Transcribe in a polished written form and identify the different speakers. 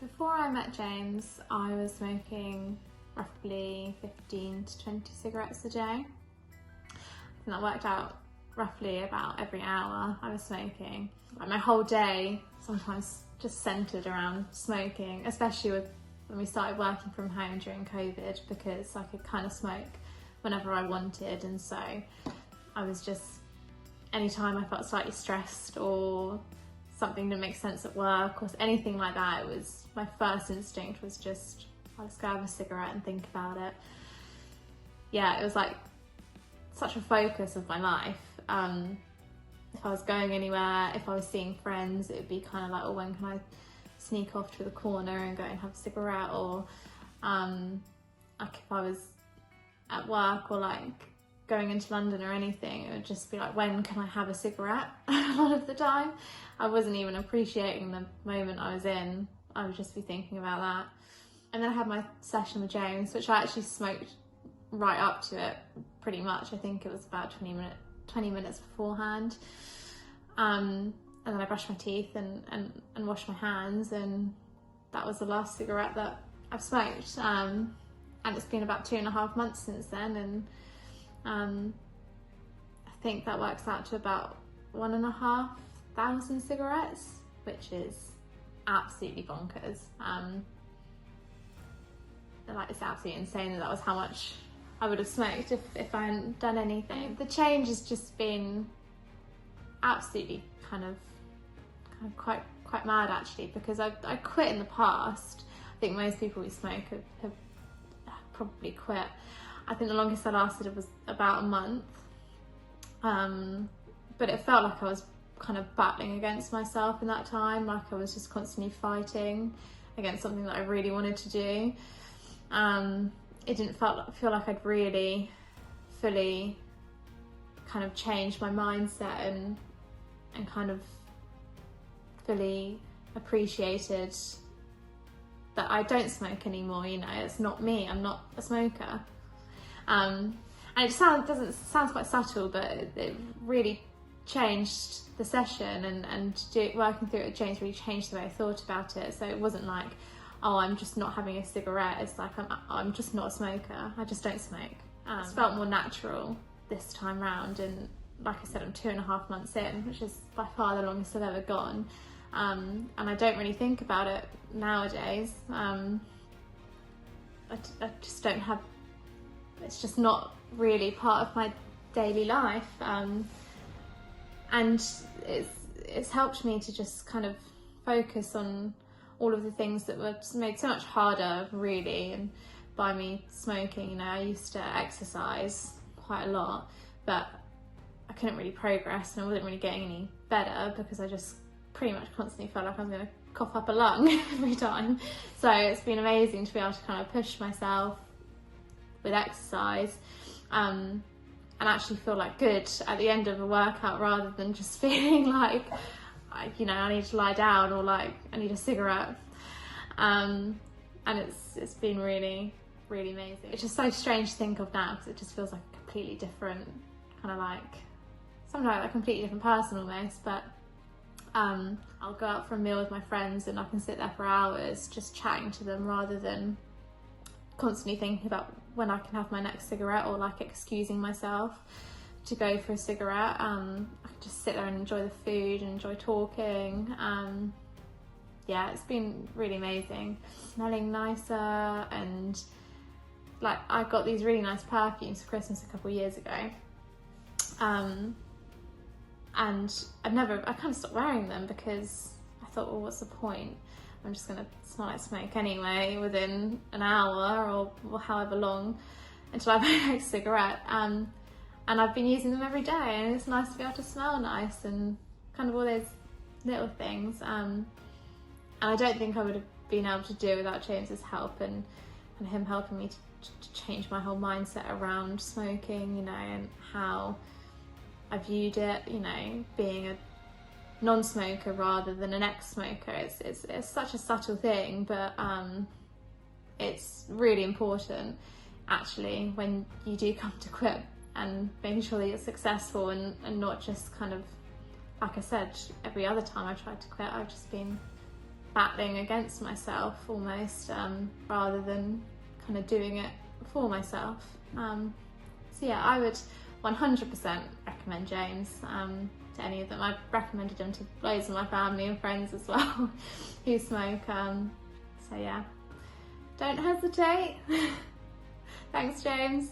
Speaker 1: Before I met James, I was smoking roughly 15 to 20 cigarettes a day. And that worked out roughly about every hour I was smoking. Like my whole day sometimes just centred around smoking, especially when we started working from home during COVID, because I could kind of smoke whenever I wanted. And so I was just, anytime I felt slightly stressed or something didn't make sense at work or anything like that, it was, my first instinct was just, let's go have a cigarette and think about it. Yeah, it was like such a focus of my life. If I was going anywhere, if I was seeing friends, it would be kind of like, oh, when can I sneak off to the corner and go and have a cigarette? Or like if I was at work or like going into London or anything, it would just be like, when can I have a cigarette? A lot of the time I wasn't even appreciating the moment I was in. I would just be thinking about that. And then I had my session with James, which I actually smoked right up to it pretty much. I think it was about 20 minutes beforehand. And then I brushed my teeth and washed my hands, and that was the last cigarette that I've smoked. And it's been about 2.5 months since then, and I think that works out to about 1,500 cigarettes, which is absolutely bonkers. Like, it's absolutely insane that was how much I would have smoked if I hadn't done anything. The change has just been absolutely kind of quite mad, actually, because I quit in the past. I think most people who smoke have probably quit. I think the longest I lasted was about a month, but it felt like I was kind of battling against myself in that time, like I was just constantly fighting against something that I really wanted to do. It didn't feel like I'd really fully kind of changed my mindset and kind of fully appreciated that I don't smoke anymore. You know, it's not me, I'm not a smoker. And it sounds quite subtle, but it really changed the session, and working through it with James really changed the way I thought about it. So it wasn't like, oh, I'm just not having a cigarette. It's like, I'm just not a smoker. I just don't smoke. It's felt more natural this time round, and like I said, I'm 2.5 months in, which is by far the longest I've ever gone. And I don't really think about it nowadays. I just don't have, it's just not really part of my daily life. And it's helped me to just kind of focus on all of the things that were made so much harder, really, and by me smoking. You know, I used to exercise quite a lot, but I couldn't really progress, and I wasn't really getting any better because I just pretty much constantly felt like I was going to cough up a lung every time. So it's been amazing to be able to kind of push myself with exercise, and actually feel like good at the end of a workout, rather than just feeling like, you know, I need to lie down or like I need a cigarette. And it's been really, really amazing. It's just so strange to think of now, because it just feels like a completely different kind of like, sometimes like a completely different person almost. But I'll go out for a meal with my friends and I can sit there for hours just chatting to them, rather than constantly thinking about when I can have my next cigarette, or like excusing myself to go for a cigarette. I can just sit there and enjoy the food and enjoy talking. Yeah, it's been really amazing. Smelling nicer, and like I got these really nice perfumes for Christmas a couple of years ago. And I kind of stopped wearing them because I thought, well, what's the point? I'm just gonna smell like smoke anyway within an hour or however long until I have my next cigarette. And I've been using them every day, and it's nice to be able to smell nice and kind of all those little things. And I don't think I would have been able to do it without James's help and him helping me to change my whole mindset around smoking, you know, and how I viewed it, you know, being a non-smoker rather than an ex-smoker. It's such a subtle thing, but it's really important actually when you do come to quit, and making sure that you're successful and not just kind of, like I said, every other time I tried to quit, I've just been battling against myself almost, rather than kind of doing it for myself. So yeah, I would 100% recommend James to any of them. I've recommended him to loads of my family and friends as well who smoke. So yeah, don't hesitate. Thanks, James.